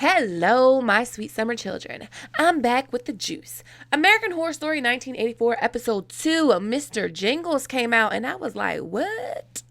Hello, my sweet summer children. I'm back with the juice. American Horror Story 1984 episode 2, Mr. Jingles came out and I was like, what?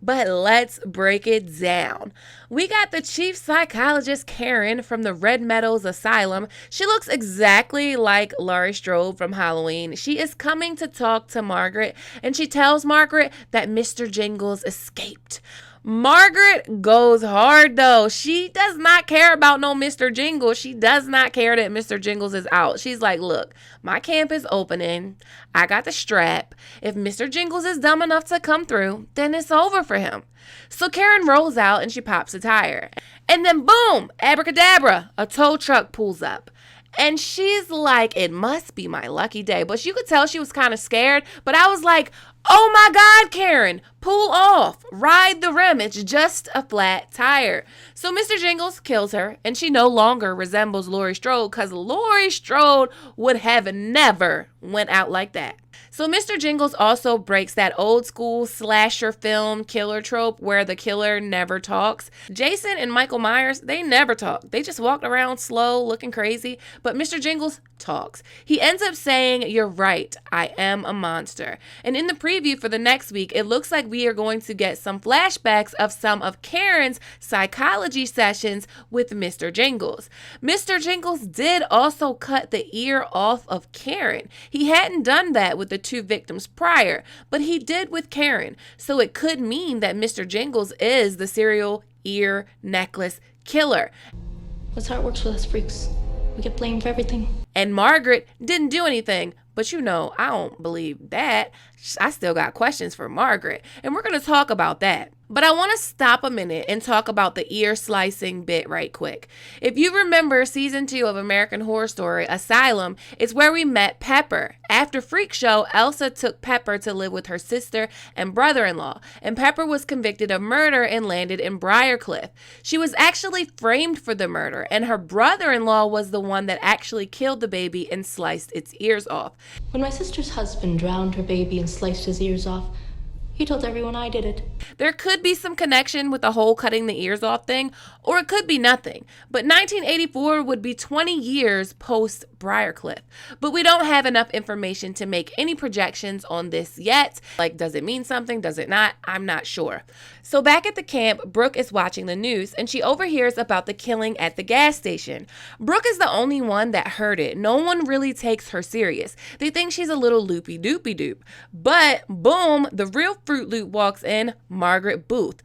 But let's break it down. We got the chief psychologist Karen from the Red Meadows Asylum. She looks exactly like Laurie Strode from Halloween. She is coming to talk to Margaret and she tells Margaret that Mr. Jingles escaped. Margaret goes hard though. She does not care about no Mr. Jingles. She does not care that Mr. Jingles is out. She's like, look, my camp is opening. I got the strap. If Mr. Jingles is dumb enough to come through, then it's over for him. So Karen rolls out and she pops a tire. And then boom, abracadabra, a tow truck pulls up. And she's like, it must be my lucky day. But you could tell she was kind of scared. But I was like, oh my God, Karen, pull off, ride the rim. It's just a flat tire. So Mr. Jingles kills her and she no longer resembles Laurie Strode because Laurie Strode would have never went out like that. So Mr. Jingles also breaks that old school slasher film killer trope where the killer never talks. Jason and Michael Myers, they never talk. They just walked around slow, looking crazy. But Mr. Jingles talks. He ends up saying, "You're right, I am a monster." And in the preview for the next week, it looks like we are going to get some flashbacks of some of Karen's psychology sessions with Mr. Jingles. Mr. Jingles did also cut the ear off of Karen. He hadn't done that with the two victims prior, but he did with Karen. So it could mean that Mr. Jingles is the serial ear necklace killer. That's how it works with us freaks. We get blamed for everything. And Margaret didn't do anything. But you know, I don't believe that. I still got questions for Margaret. And we're going to talk about that. But I want to stop a minute and talk about the ear slicing bit right quick. If you remember season 2 of American Horror Story Asylum, it's where we met Pepper. After Freak Show, Elsa took Pepper to live with her sister and brother-in-law. And Pepper was convicted of murder and landed in Briarcliff. She was actually framed for the murder. And her brother-in-law was the one that actually killed the baby and sliced its ears off. When my sister's husband drowned her baby and sliced his ears off, he told everyone I did it. There could be some connection with the whole cutting the ears off thing, or it could be nothing. But 1984 would be 20 years post Briarcliff. But we don't have enough information to make any projections on this yet. Like, does it mean something? Does it not? I'm not sure. So back at the camp, Brooke is watching the news and she overhears about the killing at the gas station. Brooke is the only one that heard it. No one really takes her serious. They think she's a little loopy-doopy-doop. But boom, the real Fruit Loop walks in, Margaret Booth.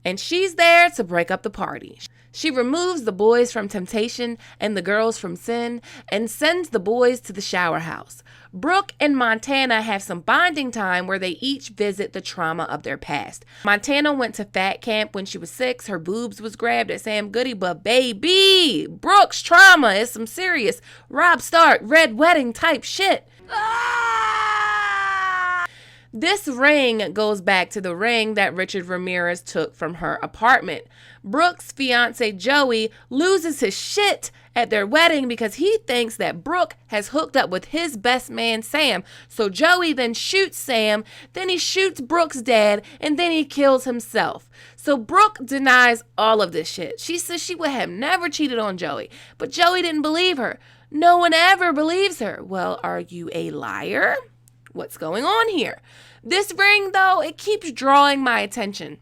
And she's there to break up the party. She removes the boys from temptation and the girls from sin and sends the boys to the shower house. Brooke and Montana have some bonding time where they each visit the trauma of their past. Montana went to fat camp when she was 6. Her boobs was grabbed at Sam Goody, but baby, Brooke's trauma is some serious Rob Stark, Red Wedding type shit. This ring goes back to the ring that Richard Ramirez took from her apartment. Brooke's fiance Joey loses his shit at their wedding because he thinks that Brooke has hooked up with his best man Sam. So Joey then shoots Sam, then he shoots Brooke's dad, and then he kills himself. So Brooke denies all of this shit. She says she would have never cheated on Joey, but Joey didn't believe her. No one ever believes her. Well, are you a liar? What's going on here? This ring, though, it keeps drawing my attention.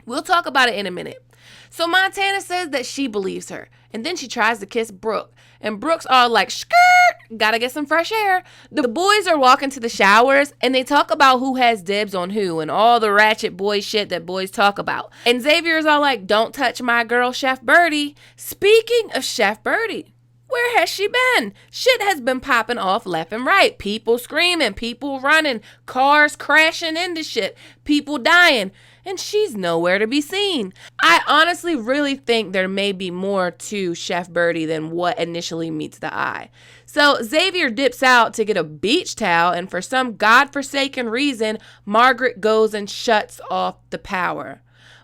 We'll talk about it in a minute. So Montana says that she believes her, and then she tries to kiss Brooke. And Brooke's all like, skirt, gotta get some fresh air. The boys are walking to the showers, and they talk about who has dibs on who and all the ratchet boy shit that boys talk about. And Xavier's all like, don't touch my girl, Chef Birdie. Speaking of Chef Birdie, where has she been? Shit has been popping off left and right. People screaming, people running, cars crashing into shit, people dying, and she's nowhere to be seen. I honestly really think there may be more to Chef Birdie than what initially meets the eye. So Xavier dips out to get a beach towel, and for some godforsaken reason, Margaret goes and shuts off the power.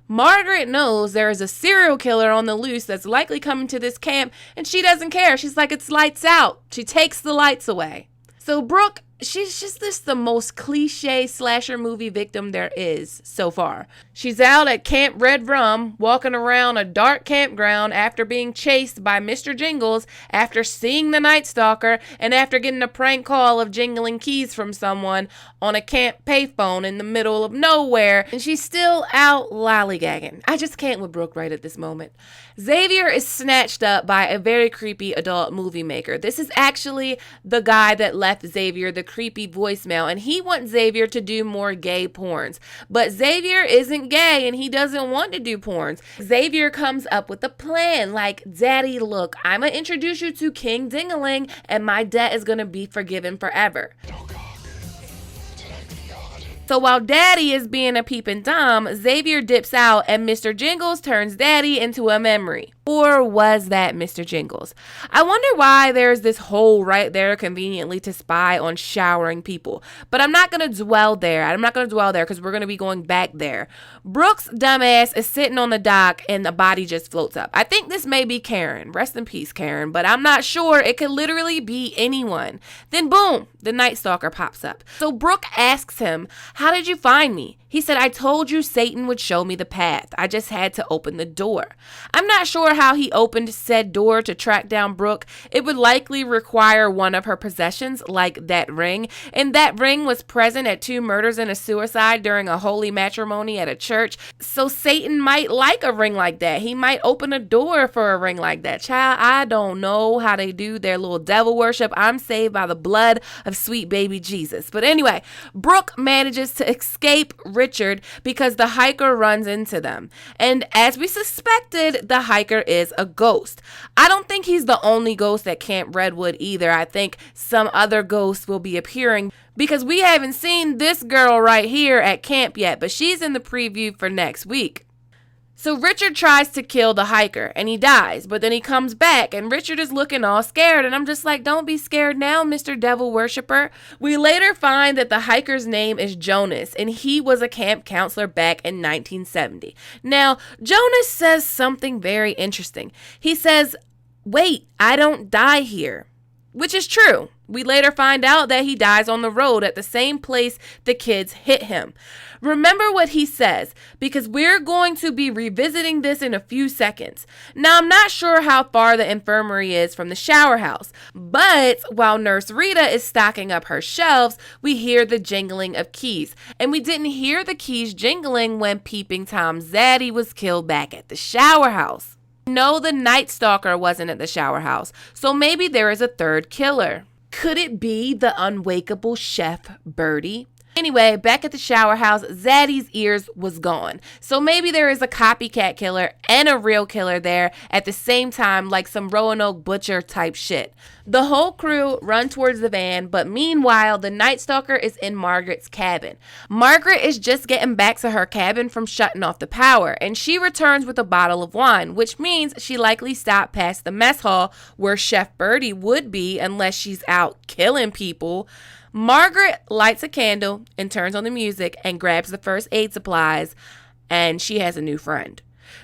Margaret knows there is a serial killer on the loose that's likely coming to this camp, and she doesn't care. She's like, it's lights out. She takes the lights away. So Brooke She's just the most cliche slasher movie victim there is so far. She's out at Camp Red Rum, walking around a dark campground after being chased by Mr. Jingles, after seeing the Night Stalker, and after getting a prank call of jingling keys from someone on a camp payphone in the middle of nowhere, and she's still out lollygagging. I just can't with Brooke right at this moment. Xavier is snatched up by a very creepy adult movie maker. This is actually the guy that left Xavier the creepy voicemail, and he wants Xavier to do more gay porns. But Xavier isn't gay and he doesn't want to do porns. Xavier comes up with a plan like, Daddy, look, I'm going to introduce you to King Dingaling and my debt is going to be forgiven forever. So while Daddy is being a peeping Tom, Xavier dips out and Mr. Jingles turns Daddy into a memory. Or was that Mr. Jingles? I wonder why there's this hole right there conveniently to spy on showering people. But I'm not going to dwell there. Because we're going to be going back there. Brooke's dumbass is sitting on the dock and the body just floats up. I think this may be Karen. Rest in peace, Karen. But I'm not sure. It could literally be anyone. Then boom, the Night Stalker pops up. So Brooke asks him, how did you find me? He said, I told you Satan would show me the path. I just had to open the door. I'm not sure how he opened said door to track down Brooke. It would likely require one of her possessions, like that ring. And that ring was present at 2 murders and a suicide during a holy matrimony at a church. So Satan might like a ring like that. He might open a door for a ring like that. Child, I don't know how they do their little devil worship. I'm saved by the blood of sweet baby Jesus. But anyway, Brooke manages to escape Richard because the hiker runs into them. And as we suspected, the hiker is a ghost. I don't think he's the only ghost at Camp Redwood either. I think some other ghosts will be appearing because we haven't seen this girl right here at camp yet, but she's in the preview for next week. So Richard tries to kill the hiker and he dies, but then he comes back and Richard is looking all scared and I'm just like, don't be scared now, Mr. Devil Worshipper. We later find that the hiker's name is Jonas and he was a camp counselor back in 1970. Now, Jonas says something very interesting. He says, wait, I don't die here, which is true. We later find out that he dies on the road at the same place the kids hit him. Remember what he says, because we're going to be revisiting this in a few seconds. Now, I'm not sure how far the infirmary is from the shower house, but while Nurse Rita is stocking up her shelves, we hear the jingling of keys. And we didn't hear the keys jingling when Peeping Tom Zaddy was killed back at the shower house. No, the Night Stalker wasn't at the shower house, so maybe there is a third killer. Could it be the unwakeable Chef Birdie? Anyway, back at the shower house, Zaddy's ears was gone. So maybe there is a copycat killer and a real killer there at the same time, like some Roanoke Butcher type shit. The whole crew run towards the van, but meanwhile, the Night Stalker is in Margaret's cabin. Margaret is just getting back to her cabin from shutting off the power, and she returns with a bottle of wine, which means she likely stopped past the mess hall where Chef Birdie would be unless she's out killing people. Margaret lights a candle and turns on the music and grabs the first aid supplies, and she has a new friend.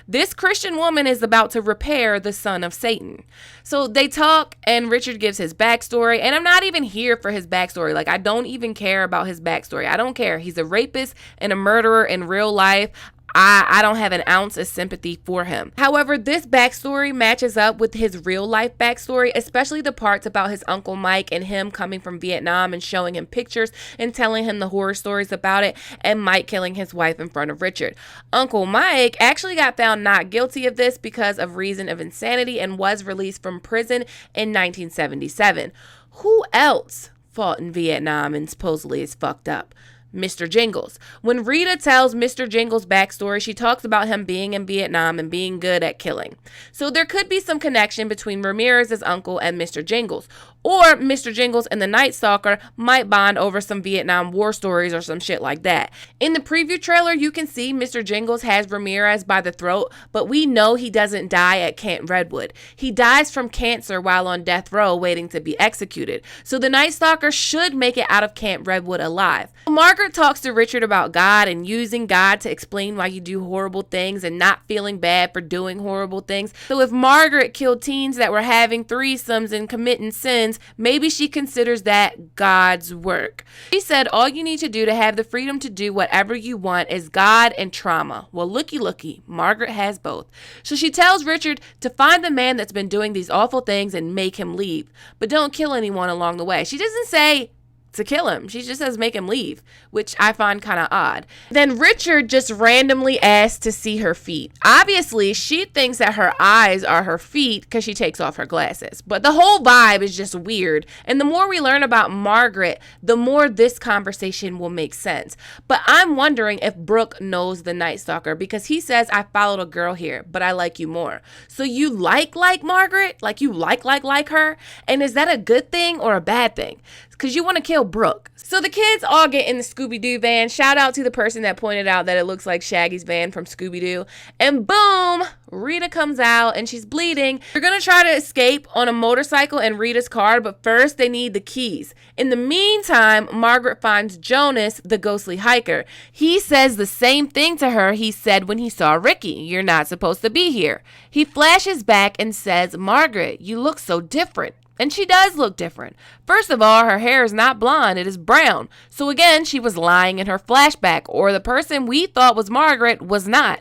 This Christian woman is about to repair the son of Satan. So they talk and Richard gives his backstory, and I'm not even here for his backstory. Like, I don't even care about his backstory. I don't care. He's a rapist and a murderer in real life. I don't have an ounce of sympathy for him. However, this backstory matches up with his real life backstory, especially the parts about his Uncle Mike and him coming from Vietnam and showing him pictures and telling him the horror stories about it, and Mike killing his wife in front of Richard. Uncle Mike actually got found not guilty of this because of reason of insanity and was released from prison in 1977. Who else fought in Vietnam and supposedly is fucked up? Mr. Jingles. When Rita tells Mr. Jingles' backstory, she talks about him being in Vietnam and being good at killing. So there could be some connection between Ramirez's uncle and Mr. Jingles. Or Mr. Jingles and the Night Stalker might bond over some Vietnam War stories or some shit like that. In the preview trailer, you can see Mr. Jingles has Ramirez by the throat, but we know he doesn't die at Camp Redwood. He dies from cancer while on death row waiting to be executed. So the Night Stalker should make it out of Camp Redwood alive. Margaret Margaret talks to Richard about God and using God to explain why you do horrible things and not feeling bad for doing horrible things. So if Margaret killed teens that were having threesomes and committing sins, maybe she considers that God's work. She said all you need to do to have the freedom to do whatever you want is God and trauma. Well, looky, Margaret has both. So she tells Richard to find the man that's been doing these awful things and make him leave. But don't kill anyone along the way. She doesn't say to kill him. She just says make him leave, which I find kind of odd. Then Richard just randomly asks to see her feet. Obviously, she thinks that her eyes are her feet because she takes off her glasses. But the whole vibe is just weird. And the more we learn about Margaret, the more this conversation will make sense. But I'm wondering if Brooke knows the Night Stalker because he says, I followed a girl here, but I like you more. So you like Margaret? Like you like her? And is that a good thing or a bad thing? Because you want to kill Brooke. So the kids all get in the Scooby-Doo van. Shout out to the person that pointed out that it looks like Shaggy's van from Scooby-Doo. And boom, Rita comes out and she's bleeding. They're going to try to escape on a motorcycle in Rita's car, but first they need the keys. In the meantime, Margaret finds Jonas, the ghostly hiker. He says the same thing to her he said when he saw Ricky. You're not supposed to be here. He flashes back and says, Margaret, you look so different. And she does look different. First of all, her hair is not blonde, it is brown. So again, she was lying in her flashback, or the person we thought was Margaret was not.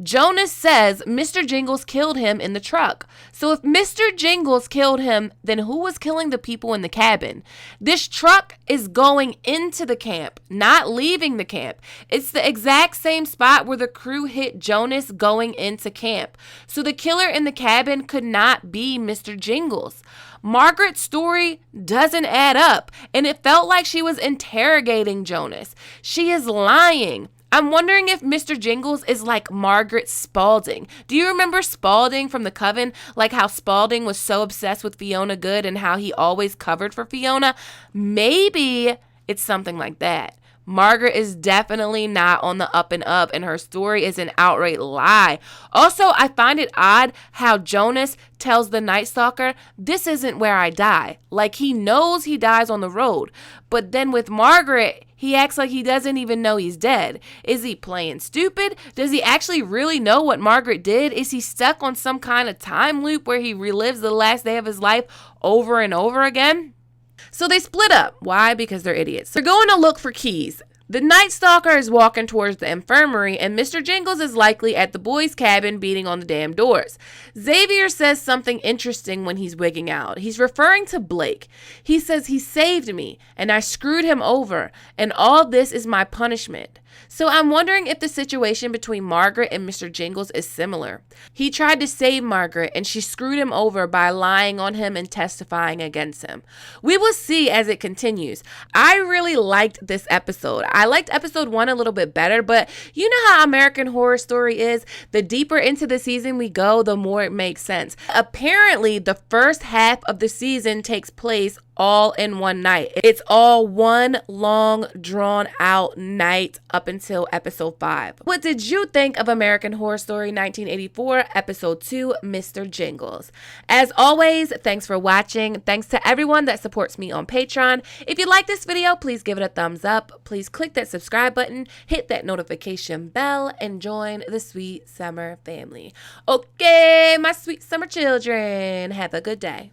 Jonas says Mr. Jingles killed him in the truck. So if Mr. Jingles killed him, then who was killing the people in the cabin? This truck is going into the camp, not leaving the camp. It's the exact same spot where the crew hit Jonas going into camp. So the killer in the cabin could not be Mr. Jingles. Margaret's story doesn't add up, and it felt like she was interrogating Jonas. She is lying. I'm wondering if Mr. Jingles is like Margaret Spaulding. Do you remember Spaulding from The Coven? Like how Spaulding was so obsessed with Fiona Good and how he always covered for Fiona? Maybe it's something like that. Margaret is definitely not on the up and up, and her story is an outright lie. Also, I find it odd how Jonas tells the Night Stalker, this isn't where I die. Like he knows he dies on the road. But then with Margaret, he acts like he doesn't even know he's dead. Is he playing stupid? Does he actually really know what Margaret did? Is he stuck on some kind of time loop where he relives the last day of his life over and over again? So they split up. Why? Because they're idiots. They're going to look for keys. The Night Stalker is walking towards the infirmary, and Mr. Jingles is likely at the boys' cabin beating on the damn doors. Xavier says something interesting when he's wigging out. He's referring to Blake. He says he saved me, and I screwed him over, and all this is my punishment. So I'm wondering if the situation between Margaret and Mr. Jingles is similar. He tried to save Margaret, and she screwed him over by lying on him and testifying against him. We will see as it continues. I really liked this episode. I liked episode 1 a little bit better, but you know how American Horror Story is? The deeper into the season we go, the more it makes sense. Apparently, the first half of the season takes place all in one night. It's all one long, drawn out night up until episode 5. What did you think of American Horror Story 1984, episode 2, Mr. Jingles? As always, thanks for watching. Thanks to everyone that supports me on Patreon. If you like this video, please give it a thumbs up. Please click that subscribe button, hit that notification bell, and join the Sweet Summer family. Okay, my sweet summer children, have a good day.